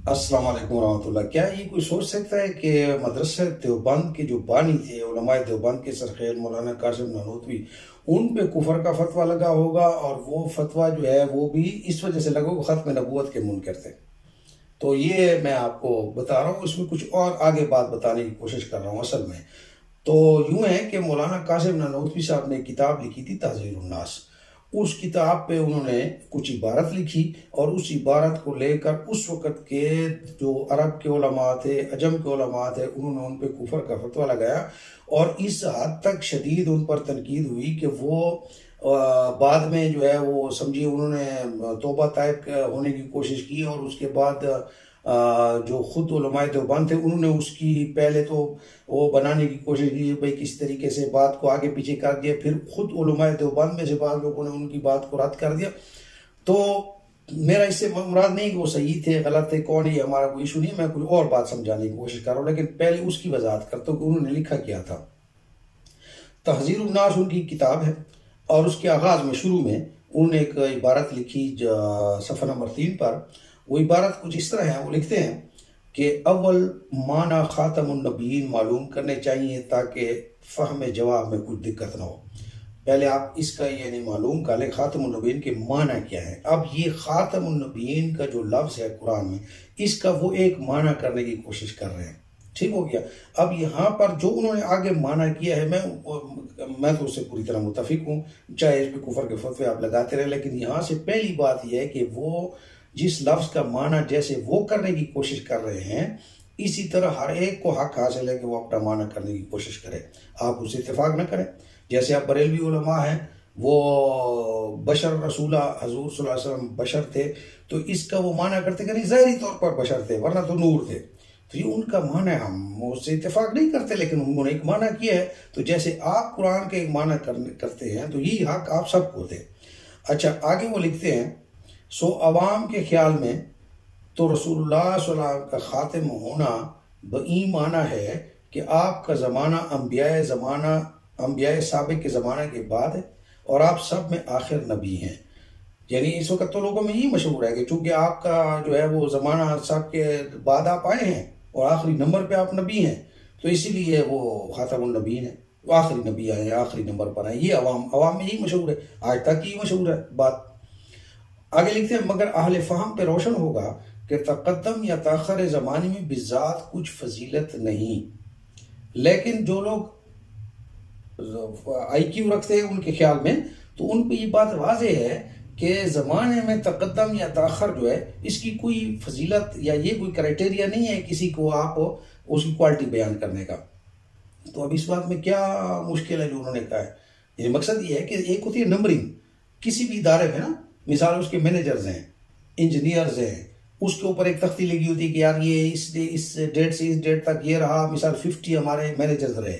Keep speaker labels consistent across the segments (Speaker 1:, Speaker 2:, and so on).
Speaker 1: अस्सलाम वालेकुम रहमतुल्लाह। क्या ये कोई सोच सकता है कि मदरसा देवबंद के जो बानी थे, उलमाए देवबंद के सरखैर मौलाना कासिम नानोतवी, उन पे कुफर का फतवा लगा होगा और वो फतवा जो है वो भी इस वजह से लगा होगा खत्म नबूवत के मुनकर थे। तो ये मैं आपको बता रहा हूँ, इसमें कुछ और आगे बात बताने की कोशिश कर रहा हूँ असल में। तो यूं है कि मौलाना कासिम नानोतवी साहब ने किताब लिखी थी ताज़ीरुन्नास। उस किताब पे उन्होंने कुछ इबारत लिखी और उस इबारत को लेकर उस वक़्त के जो अरब के उलमा थे, अजम के उलमा थे, उन्होंने उन पे कुफर का फतवा लगाया और इस हद तक शदीद उन पर तनकीद हुई कि वो बाद में जो है वो समझिए उन्होंने तौबा ताइब होने की कोशिश की और उसके बाद जो खुद उलमाए देवबंद थे उन्होंने उसकी पहले तो वो बनाने की कोशिश की भाई किस तरीके से बात को आगे पीछे कर दिया, फिर खुद उलमाए देवबंद में से बाद लोगों ने उनकी बात को रद्द कर दिया। तो मेरा इससे मुराद नहीं कि वो सही थे गलत थे कौन है, हमारा कोई इशू नहीं, मैं कोई और बात समझाने की कोशिश कर रहा हूँ, लेकिन पहले उसकी वजाहत करता हूँ कि उन्होंने लिखा क्या था। तहज़ीरुन्नास उनकी किताब है और उसके आगाज में शुरू में उन्होंने एक इबारत लिखी सफ़ा नंबर 3 पर। वो इबारत कुछ इस तरह है, वो लिखते हैं कि अव्वल माना ख़ातमुन नबीयीन मालूम करने चाहिए ताकि फ़हम जवाब में कुछ दिक्कत ना हो। पहले आप इसका यानी मालूम कर लें ख़ातमुन नबीयीन के माना क्या है। अब ये ख़ातमुन नबीयीन का जो लफ्ज़ है कुरान में, इसका वो एक माना करने की कोशिश कर रहे हैं। ठीक हो गया। अब यहाँ पर जो उन्होंने आगे माना किया है, मैं तो उससे पूरी तरह मुतफिक हूँ, चाहे इस पर कुफर के फतवे आप लगाते रहे, लेकिन यहाँ से पहली बात यह है कि वो जिस लफ्ज़ का माना जैसे वो करने की कोशिश कर रहे हैं, इसी तरह हर एक को हक हासिल है कि वो अपना माना करने की कोशिश करे। आप उससे इत्तेफाक न करें। जैसे आप बरेलवी उलमा हैं, वो बशर रसूला हजूर सल्लल्लाहु अलैहि वसल्लम बशर थे, तो इसका वो माना करते कि नहीं ज़ाहिरी तौर पर बशर थे, वरना तो नूर थे। तो ये उनका माना है, हम उससे इत्तेफाक नहीं करते, लेकिन उन्होंने एक माना किया है। तो जैसे आप कुरान के एक माना करते हैं तो यही हक आप सबको थे। अच्छा, आगे वो लिखते हैं, सो अवाम के ख्याल में तो रसूलुल्लाह सल्लल्लाहु अलैहि वसल्लम का खातिम होना बई माना है कि आपका ज़माना अम्बियाए साबिक़ के ज़माने के बाद है और आप सब में आखिर नबी हैं। यानी इस वक्त तो लोगों में यही मशहूर है कि चूंकि आपका जो है वो ज़माना सब के बाद आप आए हैं और आखिरी नंबर पे आप नबी हैं, तो इसीलिए वो खातमुन नबीयीन है, वो आखिरी नबी आए, आखिरी नंबर पर आए। ये अवाम में यही मशहूर है, आज तक ही मशहूर है बात। आगे लिखते हैं, मगर अहले फहम पे रोशन होगा कि तकद्दम या ताखर ज़माने में बिज़ात कुछ फजीलत नहीं, लेकिन जो लोग IQ रखते हैं उनके ख्याल में, तो उन पर ये बात वाज़ेह है कि ज़माने में तकद्दम या ताखर जो है इसकी कोई फजीलत या ये कोई क्राइटेरिया नहीं है किसी को आप उसकी क्वालिटी बयान करने का। तो अब इस बात में क्या मुश्किल है जो उन्होंने कहा है। ये मकसद ये है कि एक होती है नंबरिंग किसी भी इदारे में ना, मिसाल उसके मैनेजर्स हैं, इंजीनियर्स हैं, उसके ऊपर एक तख्ती लगी होती है कि यार ये इस डेट से इस डेट तक ये रहा, मिसाल 50 हमारे मैनेजर्स रहे,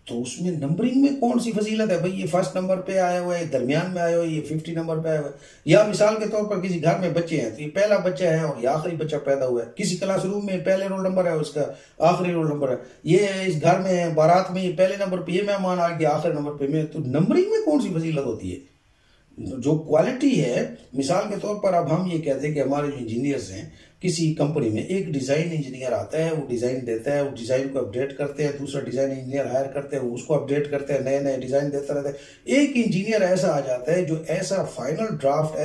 Speaker 1: तो उसमें नंबरिंग में कौन सी फजीलत है भाई, ये फर्स्ट नंबर पे आया हुआ है, दरमियान में आया हुआ है, ये 50 नंबर पे आया हुआ है। या मिसाल के तौर पर किसी घर में बच्चे हैं तो ये पहला बच्चा है और ये आखिरी बच्चा पैदा हुआ है, किसी क्लासरूम में पहले रोल नंबर है, उसका आखिरी रोल नंबर है, ये इस घर में बारात में ये पहले नंबर पे ये मेहमान आ गया, आखिरी नंबर पे मैं, तो नंबरिंग में कौन सी फजीलत होती है। जो क्वालिटी है, मिसाल के तौर पर अब हम ये कहते हैं कि हमारे जो इंजीनियर्स हैं किसी कंपनी में, एक डिज़ाइन इंजीनियर आता है, वो डिज़ाइन देता है, वो डिज़ाइन को अपडेट करते हैं, दूसरा डिज़ाइन इंजीनियर हायर करते हैं, वो उसको अपडेट करते हैं, नए नए डिज़ाइन देता रहता है। एक इंजीनियर ऐसा आ जाता है जो ऐसा फाइनल ड्राफ्ट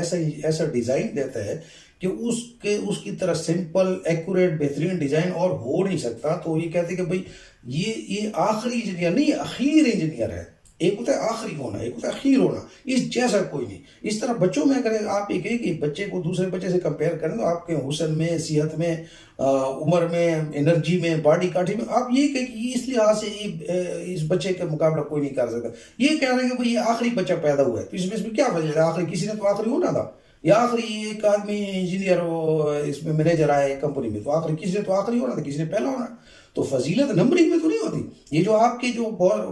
Speaker 1: ऐसा डिज़ाइन देता है कि उसकी तरह सिंपल एक्यूरेट बेहतरीन डिज़ाइन और हो नहीं सकता। तो ये कहते हैं कि भाई ये आखिरी इंजीनियर नहीं, आखिर इंजीनियर है। एक होता है आखिरी होना, एक होता है अखीर होना, इस जैसा कोई नहीं। इस तरह बच्चों में अगर आप एक एक बच्चे को दूसरे बच्चे से कंपेयर करें तो आपके हुस्न में, सेहत में, उम्र में, एनर्जी में, बॉडी काठी में, आप ये कहें कि इस लिहाज से इस बच्चे का मुकाबला कोई नहीं कर सकता। ये कह रहे हैं कि भाई ये आखिरी बच्चा पैदा हुआ है तो इसमें क्या वजह है, आखिरी किसी ने तो आखिरी होना था, या आखिरी एक आदमी इंजीनियर इसमें मैनेजर आया कंपनी में तो आखिरी किसी ने तो आखिरी होना था, किसी ने पहला होना। तो फजीलत नंबरिंग में तो नहीं होती। ये जो आपके जो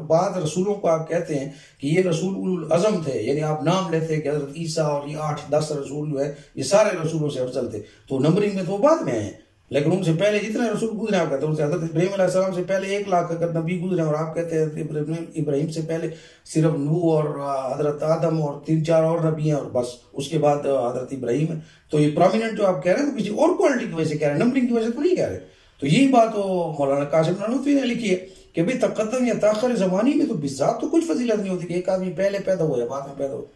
Speaker 1: बाद रसूलों को आप कहते हैं कि ये रसूल उल अज़म थे, यानी आप नाम लेते हैं कि हज़रत ईसा और ये 8-10 रसूल जो है ये सारे रसूलों से अफजल थे, तो नंबरिंग में तो बाद में आए। लेकिन उनसे पहले जितने रसूल गुजरे आप कहते हैं उनसे हजरत इब्राहीम अलैहिस्सलाम से पहले 1 लाख अगर नबी गुजरे और आप कहते हैं इब्राहीम से पहले सिर्फ नूह और हजरत आदम और 3-4 और नबी हैं और बस उसके बाद हजरत इब्राहीम है। तो ये प्रोमिनेंट जो आप कह रहे हैं तो किसी और क्वालिटी की वजह से कह रहे हैं, नंबरिंग की वजह से तो नहीं कह रहे। तो यही बात मौलाना कासिम नानूतवी ने लिखी है कि भाई तकद्दम या ताखिर ज़मानी में तो बिज़ात तो कुछ फजीलत नहीं होती कि एक आदमी पहले पैदा हो या बाद में पैदा हो।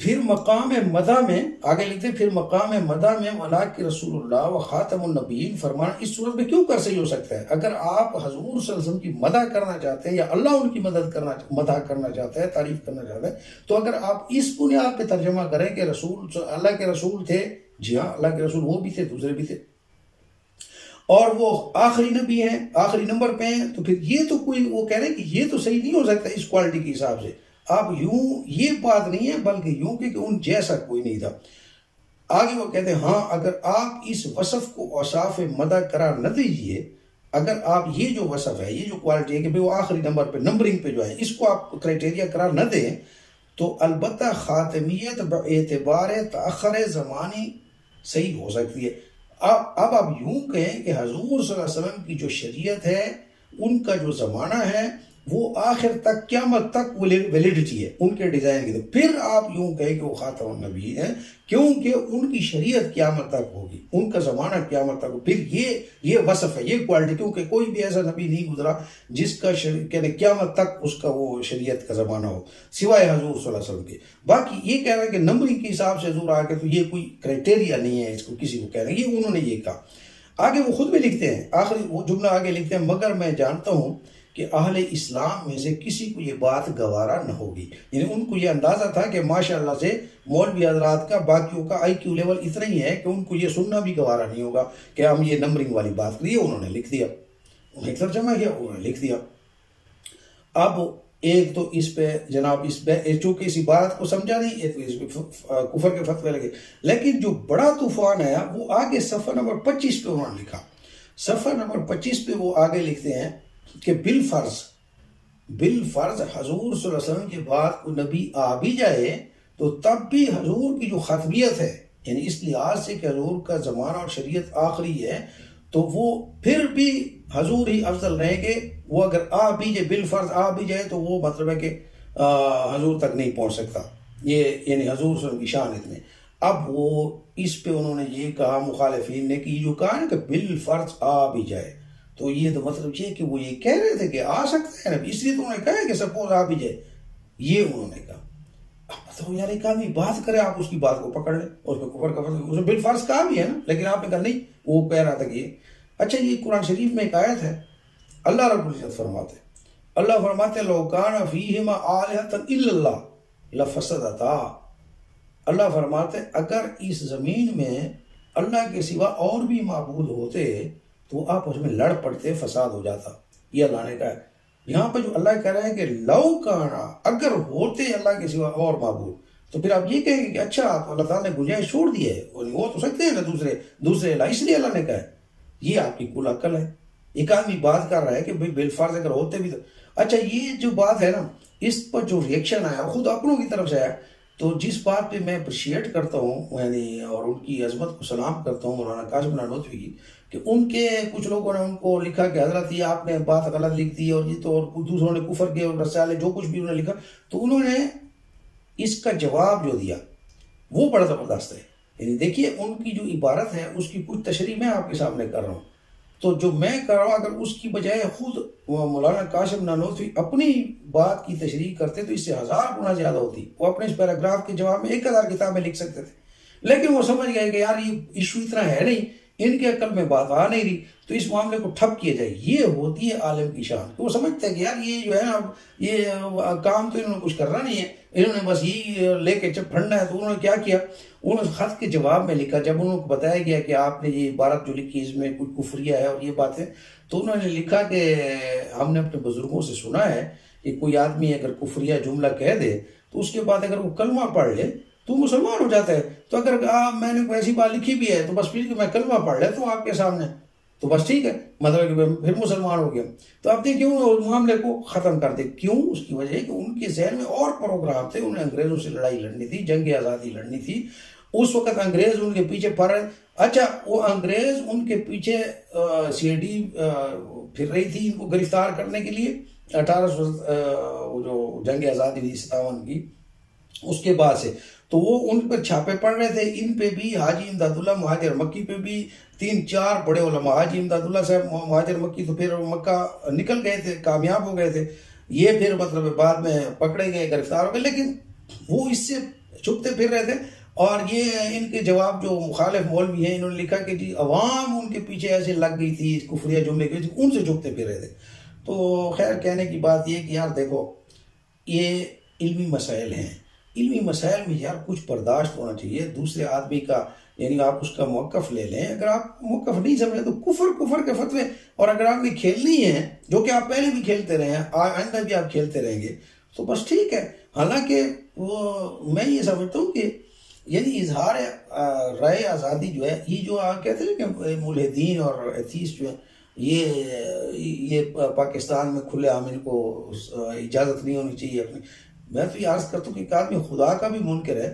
Speaker 1: फिर मकाम मदा में आगे लिखते, फिर मकाम मदा में वला के रसूलुल्लाह व खातमुन नबीयीन फरमाना इस सूरत में क्यों कर सही हो सकता है। अगर आप हजूर सल्लल्लाहु अलैहि वसल्लम की मदा करना चाहते हैं या अल्लाह उनकी मदा करना चाहता है, तारीफ करना चाहता है, तो अगर आप इस बुनियाद पे तर्जमा करें कि रसूल अल्लाह के रसूल थे, जी हाँ अल्लाह के रसूल वो भी थे, दूसरे भी थे और वो आखिरी नबी हैं, आखिरी नंबर पे हैं, तो फिर ये तो कोई वो कह रहे हैं कि ये तो सही नहीं हो सकता इस क्वालिटी के हिसाब से। आप यूं ये बात नहीं है बल्कि यूं कि उन जैसा कोई नहीं था। आगे वो कहते हैं हाँ अगर आप इस वसफ को औसाफ मदा करार न दीजिए, अगर आप ये जो वसफ है, ये जो क्वालिटी है कि भाई वो आखिरी नंबर पे नंबरिंग पे जो है इसको आप क्राइटेरिया करार न दें, तो अलबत्ता खातमियत एतबार ताखर ज़मानी सही हो सकती है। अब आप यूं कहें कि हजूर सल्लल्लाहु अलैहि वसल्लम की जो शरीयत है उनका जो ज़माना है वो आखिर तक क़यामत तक वैलिडिटी है उनके डिज़ाइन की, तो फिर आप यूं कहें कि वो खातमुन नबी है क्योंकि उनकी शरीयत क़यामत तक होगी, उनका ज़माना क़यामत तक हो। फिर ये वसफ है, ये क्वालिटी, क्योंकि कोई भी ऐसा नबी नहीं गुजरा जिसका क़यामत तक उसका वो शरीयत का ज़माना हो सिवाय हजूर सल्लल्लाहु अलैहि वसल्लम के। बाकी ये कह रहे हैं कि नंबरिंग के हिसाब से हजूर आके, तो ये कोई क्राइटेरिया नहीं है इसको किसी को कह रहे हैं, ये उन्होंने ये कहा। आगे वो खुद भी लिखते हैं, आखिरी वो जुमला आगे लिखते हैं, मगर मैं जानता हूँ कि अहले इस्लाम में से किसी को ये बात गवारा न होगी। यानी उनको ये अंदाजा था कि माशाअल्लाह से मौलवी हजरात का बाकियों का IQ लेवल इतना ही है कि उनको ये सुनना भी गवारा नहीं होगा कि हम ये नंबरिंग वाली बात करिए। उन्होंने लिख दिया, उन्हें तर्जमा किया, उन्होंने लिख दिया। अब एक तो इस पे जनाब इस पे चूंकि इसी बात को समझा नहीं, तो इस पे कुफर के फतवे लगे। लेकिन जो बड़ा तूफान आया वो आगे सफ़ा नंबर 25 पे उन्होंने लिखा। सफ़ा नंबर 25 पे वो आगे लिखते हैं कि बिल फर्ज हजूर सल्लल्लाहु अलैहि वसल्लम के बाद को नबी आ भी जाए तो तब भी हजूर की जो खतमियत है, यानी इस लिहाज से कि हजूर का ज़माना और शरीयत आखिरी है, तो वो फिर भी हजूर ही अफजल रहेंगे। वो अगर आ भी जाए, बिल फर्ज आ भी जाए, तो वो मतलब है कि हजूर तक नहीं पहुंच सकता, ये यानी हजूर सल्लल्लाहु अलैहि वसल्लम की शान इतने। अब वो इस पे उन्होंने ये कहा मुखालिफिन ने कि जो कहा ना कि बिल फर्ज आ भी जाए, तो ये तो मतलब ये कि वो ये कह रहे थे कि आ सकते हैं, इसलिए तो उन्होंने कहा कि सपोज आ भी जाए, ये उन्होंने कहा। अब तो यार एक आदमी बात करे, आप उसकी बात को पकड़ लें और उसमें कुफर का उसने बिल फर्ज कहा भी है ना, लेकिन आपने कहा नहीं, वो कह रहा था कि अच्छा ये कुरान शरीफ में एक आयत है, अल्लाह रब्बुल इज्जत फरमाते लौ कान फीहिमा आलिहतन इल्लल्लाह लफसदता। अल्लाह फरमाते अगर इस जमीन में अल्लाह के सिवा और भी माबूद होते तो आप उसमें लड़ पड़ते, फसाद हो जाता। ये अल्लाह ने कहा है। यहाँ पर जो अल्लाह कह रहे हैं कि लौ काना, अगर होते अल्लाह के सिवा और माबूद, तो फिर आप ये कहेंगे कि अच्छा तो अल्लाह ताला ने गुंजाइश छोड़ दी है, वो तो सकते हैं ना दूसरे अल्लाह, इसलिए अल्लाह ने कहा है। ये आपकी कुल अक्ल है। एक आदमी बात कर रहा है कि भाई बिलफर्ज अगर होते भी तो अच्छा, ये जो बात है ना, इस पर जो रिएक्शन आया खुद अपनों की तरफ से आया, तो जिस बात पे मैं अप्रिशिएट करता हूँ यानी और उनकी अजमत को सलाम करता हूँ मौलाना कासिम नानूतवी की, कि उनके कुछ लोगों ने उनको लिखा कि हजरत ये आपने बात गलत लिख दी और ये तो, और दूसरों ने कुफर के और रसाले जो कुछ भी उन्होंने लिखा, तो उन्होंने इसका जवाब जो दिया वो बड़ा ज़बरदस्त है। यानी देखिए उनकी जो इबारत है उसकी कुछ तशरीह मैं आपके सामने कर रहा हूँ, तो जो मैं कर रहा हूँ अगर उसकी बजाय खुद मौलाना कासिम नानूतवी अपनी बात की तशरीह करते तो इससे 1000 गुना ज़्यादा होती। वो अपने इस पैराग्राफ के जवाब में 1000 किताबें लिख सकते थे, लेकिन वो समझ गए कि यार ये इशू इतना है नहीं, इनके अकल में बात आ नहीं रही, तो इस मामले को ठप किया जाए। ये होती है आलिम की शान। तो वो समझते हैं कि यार ये जो है ना, ये काम तो इन्होंने कुछ करना नहीं है, इन्होंने बस यही लेके जब फंडना है। तो उन्होंने क्या किया, उन्होंने खत के जवाब में लिखा, जब उनको बताया गया कि आपने ये इबारत जो लिखी इसमें कुछ कुफरिया है और ये बातें, तो उन्होंने लिखा कि हमने अपने बुजुर्गों से सुना है कि कोई आदमी अगर कुफरिया जुमला कह दे तो उसके बाद अगर वो कलमा पढ़ ले तो मुसलमान हो जाता है। तो अगर मैंने कोई ऐसी बात लिखी भी है तो बस फिर कि मैं कलमा पढ़ लेता हूँ आपके सामने, तो बस ठीक है, मतलब कि फिर मुसलमान हो गया। तो आप देखिए उस मामले को ख़त्म कर दे। क्यों? उसकी वजह है कि उनके जहन में और प्रोग्राम थे, उन्हें अंग्रेज़ों से लड़ाई लड़नी थी, जंग आज़ादी लड़नी थी, उस वक्त अंग्रेज उनके पीछे पड़ रहे। अच्छा, वो अंग्रेज उनके पीछे सीआईडी फिर रही थी इनको गिरफ्तार करने के लिए 1800 जो जंग आज़ादी हुई 57 की, उसके बाद से तो वो उन पर छापे पड़ रहे थे। इन पे भी हाजी इमदादुल्लाह महाजिर मक्की पे भी 3-4 बड़े उलमा, हाजी इमदादुल्लाह साहब महाजिर मक्की तो फिर मक्का निकल गए थे, कामयाब हो गए थे। ये फिर मतलब बाद में पकड़े गए, गिरफ्तार हो गए, लेकिन वो इससे छुपते फिर रहे थे। और ये इनके जवाब जो मुखालिफ मौलवी हैं, इन्होंने लिखा कि जी अवाम उनके पीछे ऐसे लग गई थी, कुफरिया जुमले की, उनसे छुपते फिर रहे थे। तो खैर कहने की बात ये कि यार देखो, ये इल्मी मसाइल हैं, इल्मी मसाइल में यार कुछ बर्दाश्त होना चाहिए दूसरे आदमी का। यानी आप उसका मौक़िफ़ ले लें, अगर आप मौक़िफ़ नहीं समझे तो कुफर के फतवे, और अगर आपने खेलनी है जो कि आप पहले भी खेलते रहे हैं, आइंदा भी आप खेलते रहेंगे, तो बस ठीक है। हालांकि वो मैं ये समझता हूँ कि यानी इजहार राय आज़ादी जो है, ये जो आप कहते हैं कि मुल्हिदीन और एथीस्ट जो है, ये पाकिस्तान में खुले आम इनको इजाज़त नहीं होनी चाहिए अपनी। मैं तो ये अर्ज करता हूँ कि एक आदमी खुदा का भी मुनकर है,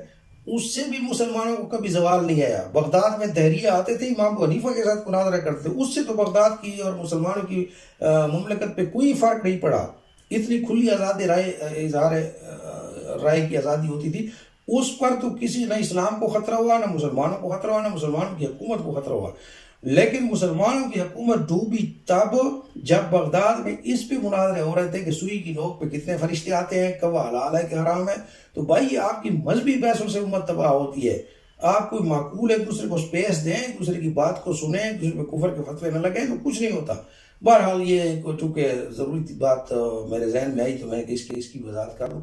Speaker 1: उससे भी मुसलमानों को कभी जवाल नहीं आया। बगदाद में दहरिया आते थे, इमाम अबू हनीफा के साथ मुनाजरा करते थे, उससे तो बगदाद की और मुसलमानों की मुमलकत पे कोई फर्क नहीं पड़ा। इतनी खुली आज़ादी राय, इजहार राय की आज़ादी होती थी, उस पर तो किसी न इस्लाम को खतरा हुआ, ना मुसलमानों को खतरा हुआ, ना मुसलमानों की हुकूमत को खतरा हुआ। लेकिन मुसलमानों की हुकूमत डूबी तब जब बगदाद में इस पे मुनाजरे हो रहे थे कि सुई की नोक पे कितने फरिश्ते आते हैं, कब हलाल है कि हराम है। तो भाई आपकी मजहबी बहसों से उम्मत तबाह होती है। आप कोई माकूल एक दूसरे को स्पेस दें, एक दूसरे की बात को सुने, एक दूसरे पे कुफर के फतवे न लगे, तो कुछ नहीं होता। बहरहाल ये चूंकि जरूरी बात मेरे जहन में आई तो मैं इसकी वजाहत कर दूं।